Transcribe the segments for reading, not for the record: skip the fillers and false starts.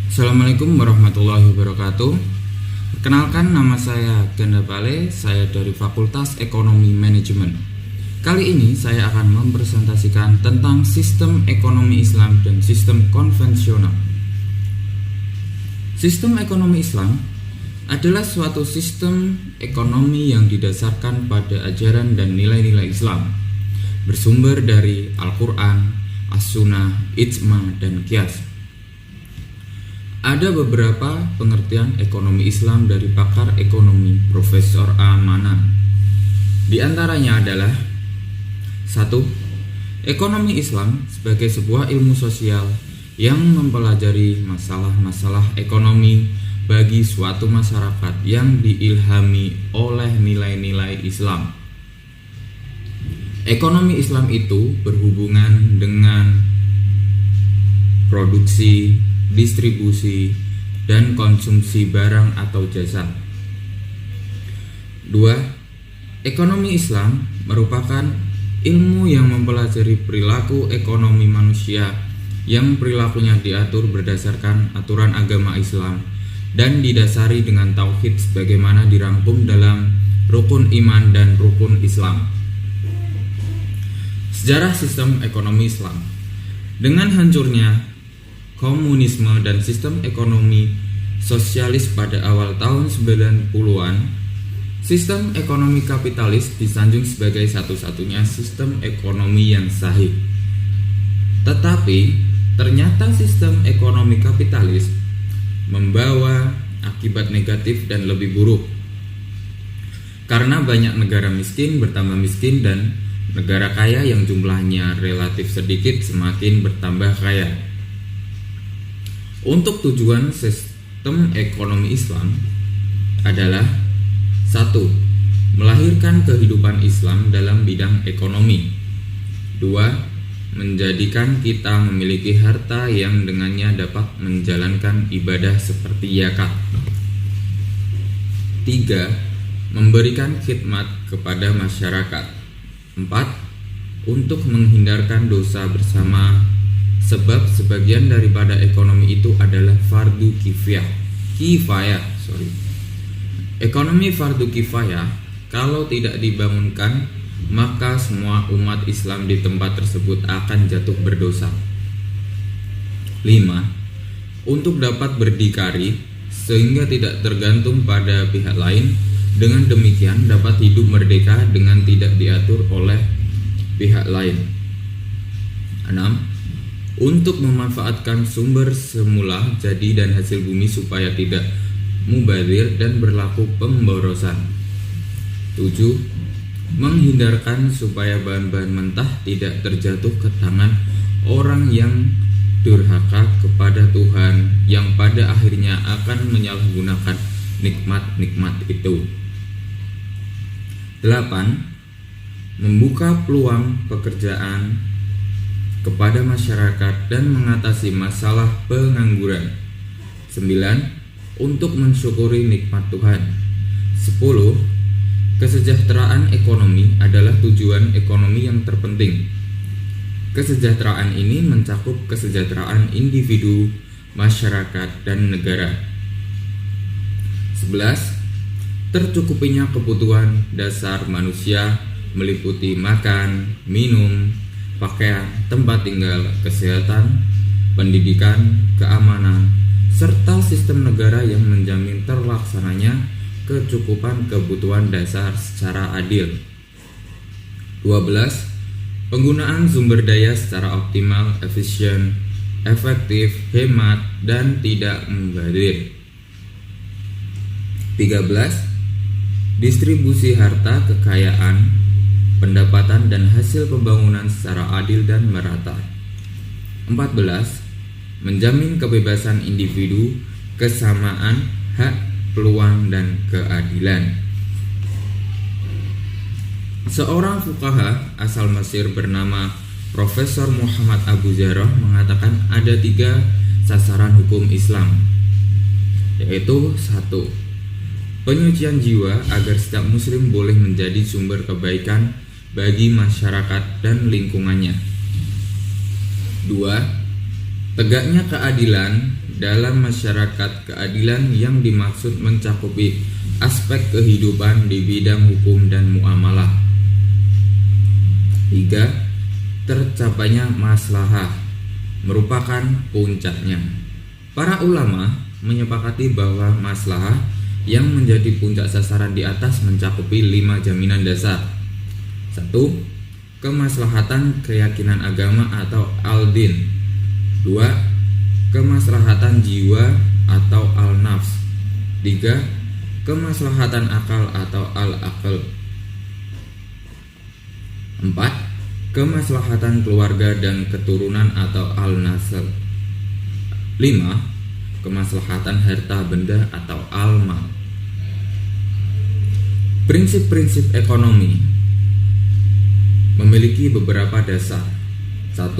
Assalamualaikum warahmatullahi wabarakatuh. Perkenalkan, nama saya Ganda Pale, saya dari Fakultas Ekonomi Manajemen. Kali ini saya akan mempresentasikan tentang sistem ekonomi Islam dan sistem konvensional. Sistem ekonomi Islam adalah suatu sistem ekonomi yang didasarkan pada ajaran dan nilai-nilai Islam, bersumber dari Al-Quran, As-Sunnah, Ijma, dan Qiyas. Ada beberapa pengertian ekonomi Islam dari pakar ekonomi Profesor A. Manan. Di antaranya adalah 1. Ekonomi Islam sebagai sebuah ilmu sosial yang mempelajari masalah-masalah ekonomi bagi suatu masyarakat yang diilhami oleh nilai-nilai Islam. Ekonomi Islam itu berhubungan dengan produksi, distribusi, dan konsumsi barang atau jasa. 2. Ekonomi Islam merupakan ilmu yang mempelajari perilaku ekonomi manusia yang perilakunya diatur berdasarkan aturan agama Islam dan didasari dengan tauhid sebagaimana dirangkum dalam rukun iman dan rukun Islam. Sejarah sistem ekonomi Islam. Dengan hancurnya komunisme dan sistem ekonomi sosialis pada awal tahun 90-an, sistem ekonomi kapitalis disanjung sebagai satu-satunya sistem ekonomi yang sahih. Tetapi, ternyata sistem ekonomi kapitalis membawa akibat negatif dan lebih buruk. Karena banyak negara miskin bertambah miskin dan negara kaya yang jumlahnya relatif sedikit semakin bertambah kaya. Untuk tujuan sistem ekonomi Islam adalah 1. Melahirkan kehidupan Islam dalam bidang ekonomi. 2. Menjadikan kita memiliki harta yang dengannya dapat menjalankan ibadah seperti zakat. 3. Memberikan khidmat kepada masyarakat. 4. Untuk menghindarkan dosa bersama, sebab sebagian daripada ekonomi itu adalah fardu kifayah. Ekonomi fardu kifayah kalau tidak dibangunkan, maka semua umat Islam di tempat tersebut akan jatuh berdosa. 5. Untuk dapat berdikari sehingga tidak tergantung pada pihak lain, dengan demikian dapat hidup merdeka dengan tidak diatur oleh pihak lain. 6. Untuk memanfaatkan sumber semula jadi dan hasil bumi supaya tidak mubazir dan berlaku pemborosan. 7. Menghindarkan supaya bahan-bahan mentah tidak terjatuh ke tangan orang yang durhaka kepada Tuhan, yang pada akhirnya akan menyalahgunakan nikmat-nikmat itu. 8. Membuka peluang pekerjaan kepada masyarakat dan mengatasi masalah pengangguran. 9. Untuk mensyukuri nikmat Tuhan. 10. Kesejahteraan ekonomi adalah tujuan ekonomi yang terpenting. Kesejahteraan ini mencakup kesejahteraan individu, masyarakat, dan negara. 11. Tercukupinya kebutuhan dasar manusia meliputi makan, minum, pakaian, tempat tinggal, kesehatan, pendidikan, keamanan, serta sistem negara yang menjamin terlaksananya kecukupan kebutuhan dasar secara adil. 12. Penggunaan sumber daya secara optimal, efisien, efektif, hemat, dan tidak mubazir. 13. Distribusi harta kekayaan, pendapatan dan hasil pembangunan secara adil dan merata. 14. Menjamin kebebasan individu, kesamaan hak, peluang, dan keadilan. Seorang fuqaha asal Mesir bernama Profesor Muhammad Abu Zarrah mengatakan ada 3 sasaran hukum Islam, yaitu 1. Penyucian jiwa agar setiap muslim boleh menjadi sumber kebaikan bagi masyarakat dan lingkungannya. 2. Tegaknya keadilan dalam masyarakat keadilan yang dimaksud mencakupi aspek kehidupan di bidang hukum dan muamalah. 3. Tercapainya maslahah merupakan puncaknya. Para ulama menyepakati bahwa maslahah yang menjadi puncak sasaran di atas mencakupi 5 jaminan dasar. 1. Kemaslahatan keyakinan agama atau al-din. 2. Kemaslahatan jiwa atau al-nafs. 3. Kemaslahatan akal atau al-aql. 4. Kemaslahatan keluarga dan keturunan atau al-nasl. 5. Kemaslahatan harta benda atau al-mal. Prinsip-prinsip ekonomi memiliki beberapa dasar. 1.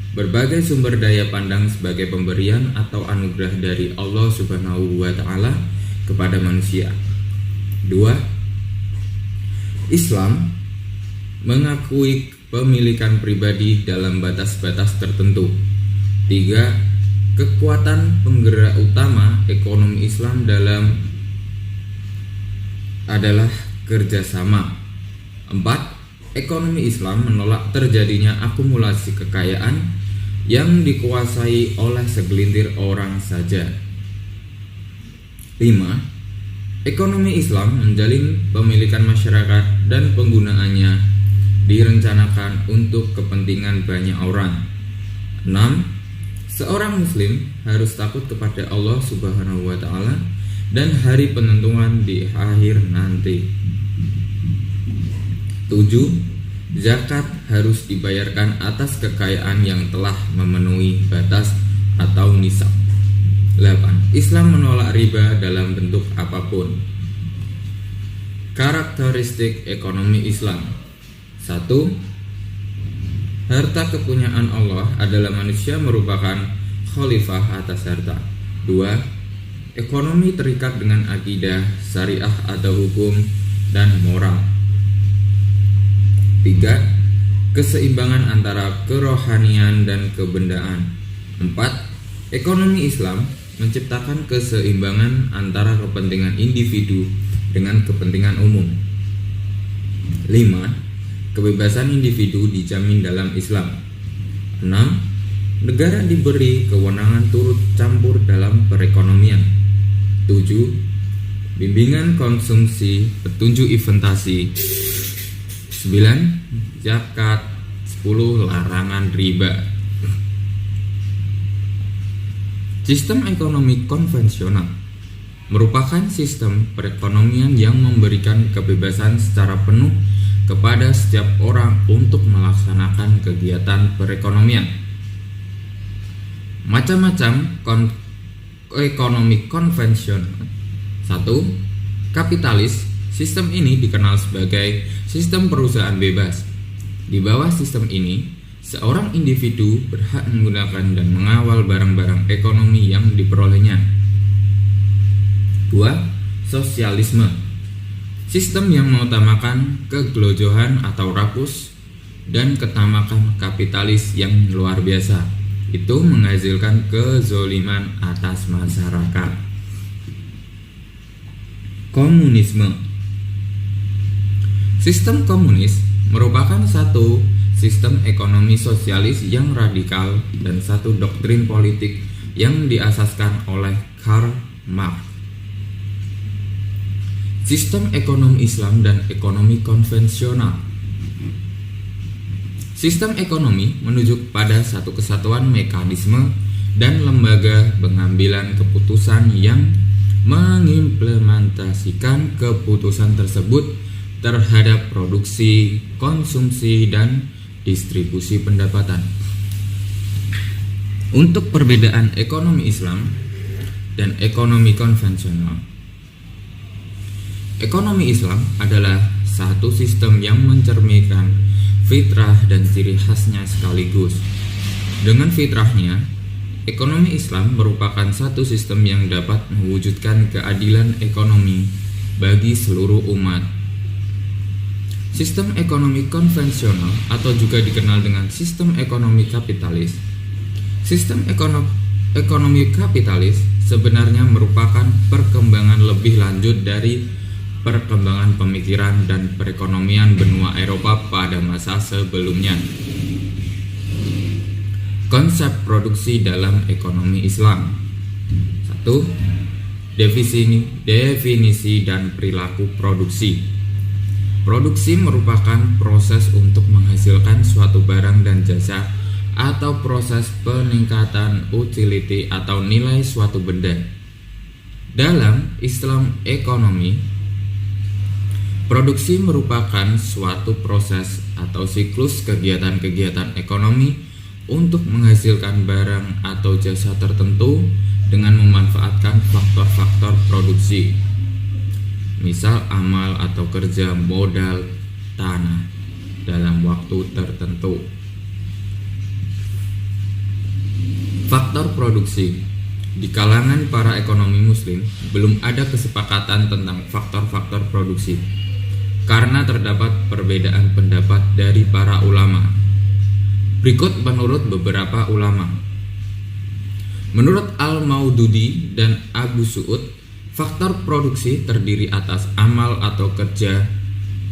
Berbagai sumber daya pandang sebagai pemberian atau anugerah dari Allah Subhanahu wa Ta'ala kepada manusia. 2. Islam mengakui pemilikan pribadi dalam batas-batas tertentu. 3. Kekuatan penggerak utama ekonomi Islam adalah kerjasama. 4. Ekonomi Islam menolak terjadinya akumulasi kekayaan yang dikuasai oleh segelintir orang saja. 5. Ekonomi Islam menjalin pemilikan masyarakat dan penggunaannya direncanakan untuk kepentingan banyak orang. 6. Seorang muslim harus takut kepada Allah Subhanahu wa Ta'ala dan hari penentuan di akhir nanti. 7. Zakat harus dibayarkan atas kekayaan yang telah memenuhi batas atau nisab. 8. Islam menolak riba dalam bentuk apapun. Karakteristik ekonomi Islam. 1. Harta kepunyaan Allah adalah manusia merupakan khalifah atas harta. 2. Ekonomi terikat dengan akidah, syariah atau hukum, dan moral. 3. Keseimbangan antara kerohanian dan kebendaan. 4. Ekonomi Islam menciptakan keseimbangan antara kepentingan individu dengan kepentingan umum. 5. Kebebasan individu dijamin dalam Islam. 6. Negara diberi kewenangan turut campur dalam perekonomian. 7. Bimbingan konsumsi, petunjuk investasi. 9. Zakat. 10. Larangan riba. Sistem ekonomi konvensional merupakan sistem perekonomian yang memberikan kebebasan secara penuh kepada setiap orang untuk melaksanakan kegiatan perekonomian. Macam-macam ekonomi konvensional. 1. Kapitalis. Sistem ini dikenal sebagai sistem perusahaan bebas. Di bawah sistem ini, seorang individu berhak menggunakan dan mengawal barang-barang ekonomi yang diperolehnya. 2. Sosialisme. Sistem yang mengutamakan kegelojohan atau rakus dan ketamakan kapitalis yang luar biasa. Itu menghasilkan kezoliman atas masyarakat. Komunisme. Sistem komunis merupakan satu sistem ekonomi sosialis yang radikal dan satu doktrin politik yang diasaskan oleh Karl Marx. Sistem ekonomi Islam dan ekonomi konvensional. Sistem ekonomi menunjuk pada satu kesatuan mekanisme dan lembaga pengambilan keputusan yang mengimplementasikan keputusan tersebut terhadap produksi, konsumsi, dan distribusi pendapatan. Untuk perbedaan ekonomi Islam dan ekonomi konvensional. Ekonomi Islam adalah satu sistem yang mencerminkan fitrah dan ciri khasnya sekaligus. Dengan fitrahnya, ekonomi Islam merupakan satu sistem yang dapat mewujudkan keadilan ekonomi bagi seluruh umat. Sistem ekonomi konvensional atau juga dikenal dengan sistem ekonomi kapitalis. Sistem Ekonomi kapitalis sebenarnya merupakan perkembangan lebih lanjut dari perkembangan pemikiran dan perekonomian benua Eropa pada masa sebelumnya. Konsep produksi dalam ekonomi Islam. 1. Definisi dan perilaku produksi. Produksi merupakan proses untuk menghasilkan suatu barang dan jasa atau proses peningkatan utility atau nilai suatu benda. Dalam Islam ekonomi, produksi merupakan suatu proses atau siklus kegiatan-kegiatan ekonomi untuk menghasilkan barang atau jasa tertentu dengan memanfaatkan faktor-faktor produksi, misal amal atau kerja, modal, tanah, dalam waktu tertentu. Faktor produksi. Di kalangan para ekonomi muslim belum ada kesepakatan tentang faktor-faktor produksi karena terdapat perbedaan pendapat dari para ulama. Berikut menurut beberapa ulama. Menurut Al-Maududi dan Abu Su'ud, faktor produksi terdiri atas amal atau kerja,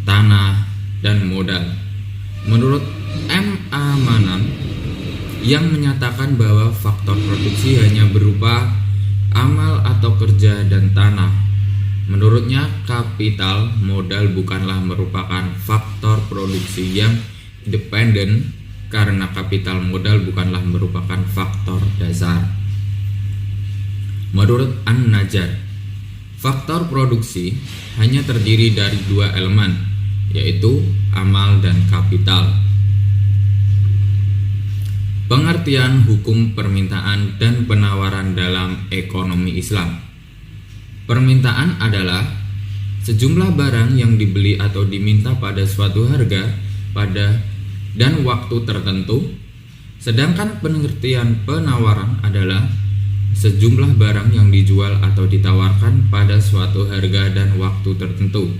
tanah, dan modal. Menurut M.A. Manan yang menyatakan bahwa faktor produksi hanya berupa amal atau kerja dan tanah. Menurutnya, kapital modal bukanlah merupakan faktor produksi yang independen karena kapital modal bukanlah merupakan faktor dasar. Menurut An-Najjar, faktor produksi hanya terdiri dari dua elemen, yaitu amal dan kapital. Pengertian hukum permintaan dan penawaran dalam ekonomi Islam. Permintaan adalah sejumlah barang yang dibeli atau diminta pada suatu harga pada dan waktu tertentu, sedangkan pengertian penawaran adalah sejumlah barang yang dijual atau ditawarkan pada suatu harga dan waktu tertentu.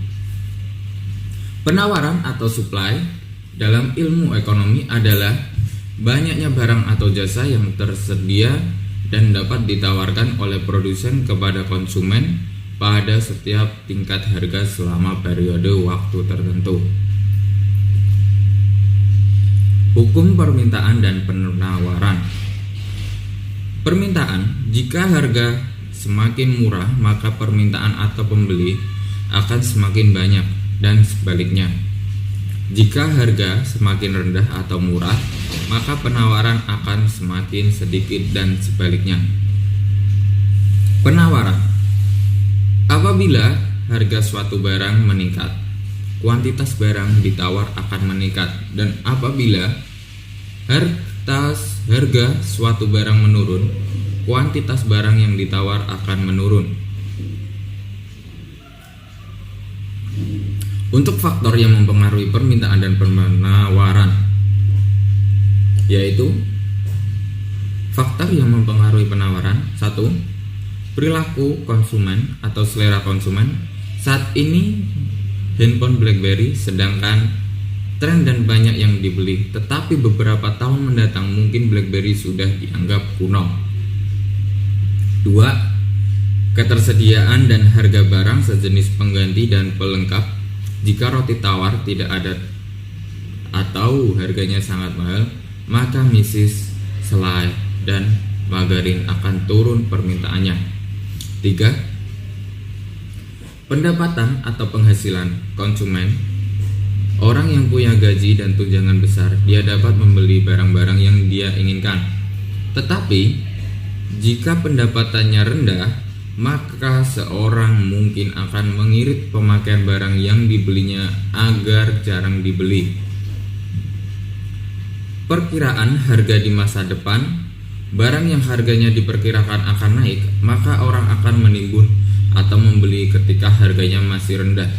Penawaran atau supply dalam ilmu ekonomi adalah banyaknya barang atau jasa yang tersedia dan dapat ditawarkan oleh produsen kepada konsumen pada setiap tingkat harga selama periode waktu tertentu. Hukum permintaan dan penawaran. Permintaan, jika harga semakin murah maka permintaan atau pembeli akan semakin banyak, dan sebaliknya. Jika harga semakin rendah atau murah, maka penawaran akan semakin sedikit dan sebaliknya. Penawaran. Apabila harga suatu barang meningkat, kuantitas barang ditawar akan meningkat, dan apabila harga suatu barang menurun, kuantitas barang yang ditawar akan menurun. Untuk faktor yang mempengaruhi permintaan dan penawaran, yaitu faktor yang mempengaruhi penawaran. 1. Perilaku konsumen atau selera konsumen. Saat ini handphone BlackBerry sedangkan tren dan banyak yang dibeli, tetapi beberapa tahun mendatang mungkin BlackBerry sudah dianggap kuno. 2. Ketersediaan dan harga barang sejenis pengganti dan pelengkap. Jika roti tawar tidak ada atau harganya sangat mahal, maka misis, selai, dan margarin akan turun permintaannya. 3. Pendapatan atau penghasilan konsumen. Orang yang punya gaji dan tunjangan besar, dia dapat membeli barang-barang yang dia inginkan. Tetapi, jika pendapatannya rendah, maka seorang mungkin akan mengirit pemakaian barang yang dibelinya agar jarang dibeli. Perkiraan harga di masa depan. Barang yang harganya diperkirakan akan naik, maka orang akan menimbun atau membeli ketika harganya masih rendah,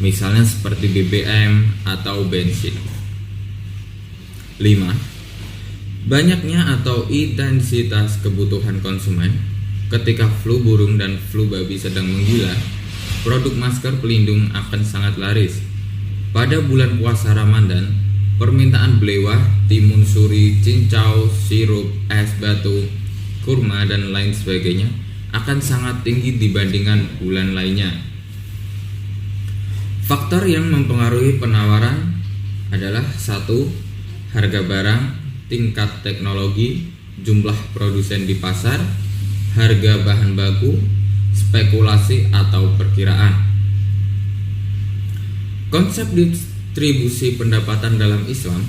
misalnya seperti BBM atau bensin. 5. Banyaknya atau intensitas kebutuhan konsumen. Ketika flu burung dan flu babi sedang menggila, produk masker pelindung akan sangat laris. Pada bulan puasa Ramadan, permintaan belewah, timun suri, cincau, sirup, es batu, kurma, dan lain sebagainya akan sangat tinggi dibandingkan bulan lainnya. Faktor yang mempengaruhi penawaran adalah 1. Harga barang, tingkat teknologi, jumlah produsen di pasar, harga bahan baku, spekulasi atau perkiraan. Konsep distribusi pendapatan dalam Islam.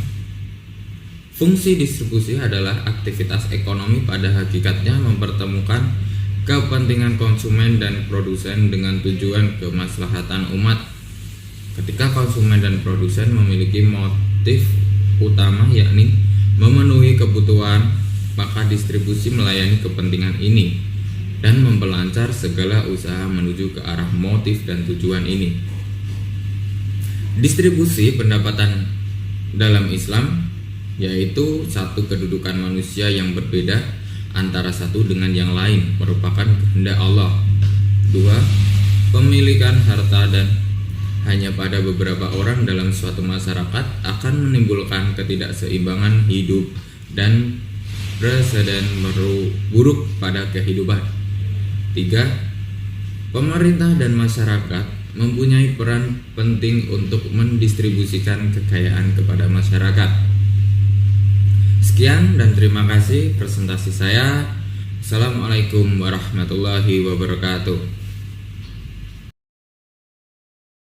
Fungsi distribusi adalah aktivitas ekonomi pada hakikatnya mempertemukan kepentingan konsumen dan produsen dengan tujuan kemaslahatan umat. Ketika konsumen dan produsen memiliki motif utama yakni memenuhi kebutuhan, maka distribusi melayani kepentingan ini dan memperlancar segala usaha menuju ke arah motif dan tujuan ini. Distribusi pendapatan dalam Islam yaitu 1. Kedudukan manusia yang berbeda antara satu dengan yang lain merupakan kehendak Allah. 2. Pemilikan harta dan hanya pada beberapa orang dalam suatu masyarakat akan menimbulkan ketidakseimbangan hidup dan presiden buruk pada kehidupan. 3. Pemerintah dan masyarakat mempunyai peran penting untuk mendistribusikan kekayaan kepada masyarakat. Sekian dan terima kasih presentasi saya. Assalamualaikum warahmatullahi wabarakatuh.